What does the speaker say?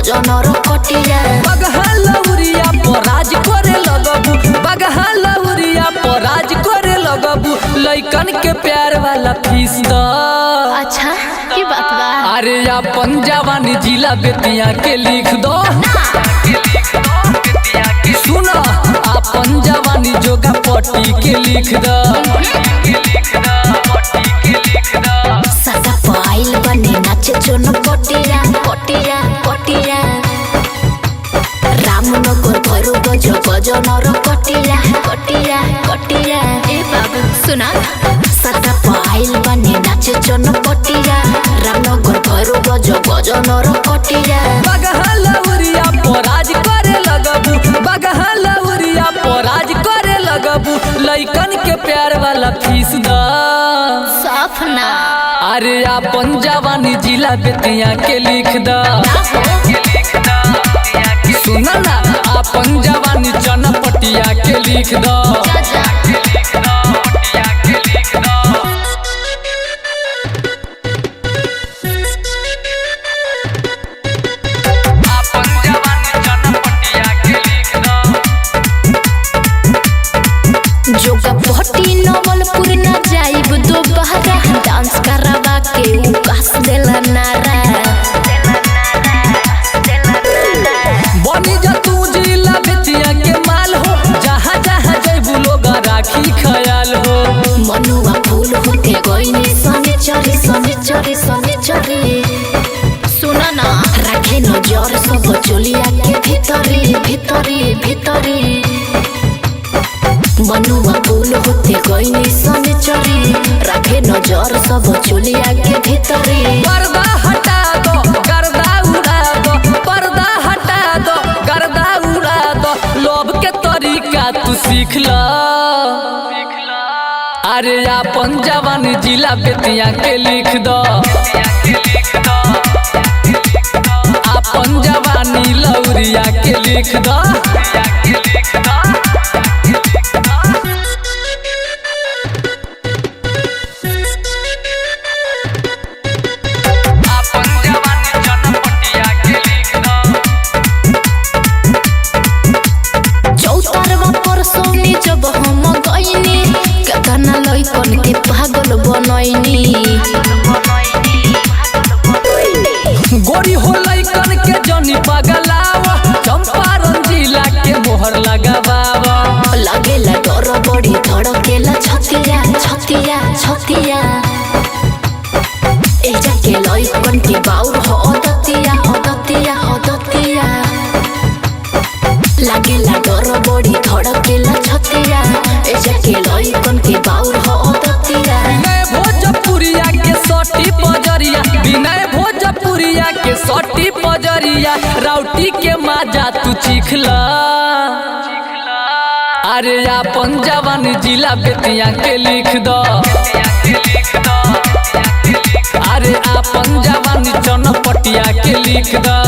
गजनर कटिया बगहलौरिया पराज करे लगबू बगहलौरिया पराज करे लगबू लइकन के प्यार वाला फीस द। अच्छा की बात बा। अरे अपन जवानी जिला बेतिया के लिख दो। सुना अपन जवानी जोगा पट्टी के लिख दो। सदा पाइल बने नाचे जोन कटिया कटिया कटिया रामनगर भरू गज गजनर कटिया कटिया कटिया ए बाबू सुना सदा पाइल बने नाचे जोन कटिया रामनगर भरू गज गजनर कटिया बगहलौरिया पराज करे लगबू बगहलौरिया पराज करे लगबू लइकन के प्यार वाला फीस द। साफ ना अरे अपन जवानी जिला बेतिया के लिख द। सुना ना अपन जवानी चनपटिया के लिख द। जोगा पहटी नवलपुर न जाइब दोबारा डांस करवा के उकास देला नारा बनी जा तू जिला बेतिया के माल हो जहाँ जहाँ जैबू लोग राखी ख्याल हो। मनुआ फूल होके गईने सने चरे सने चरे सने चरे सुना ना रखे नजर सब चलिया के भीतरे भीतरे भीतरे मनुआ फूल होते गईने सने चरे रखे नजर सब चलिया के भीतरे पर्दा हटा दो गर्दा उड़ा दो पर्दा हटा दो गर्दा उड़ा दो लोभ के तरीका तू सीख ल। अरे अपन जवानी जिला बेतिया के लिख दो। अपन जवानी लौरिया के लिख दो। चौतारवा परसौनी जब हम गईनी केतना लइकन के पागल बनैनी गोरी हो लइकन के जनी पगलावा चंपारण जिला के मोहर लगावा। लगेला डर बड़ी धड़केला छतिया छतिया छतिया ए जाके लइकन के बाउर हो दतिया हो दतिया हो दतिया लगेला डर बड़ी धड़केला छतिया ए जाके लइकन के बाउर हो दतिया विनय भोजपुरिया के सटी पजरिया विनय भोजपुरिया के सटी पजरिया राउटी के माजा तू चीख ल। अरे अपन जवानी जिला बेतिया के लिख दो। अरे अपन जवानी चनपटिया के लिख दो।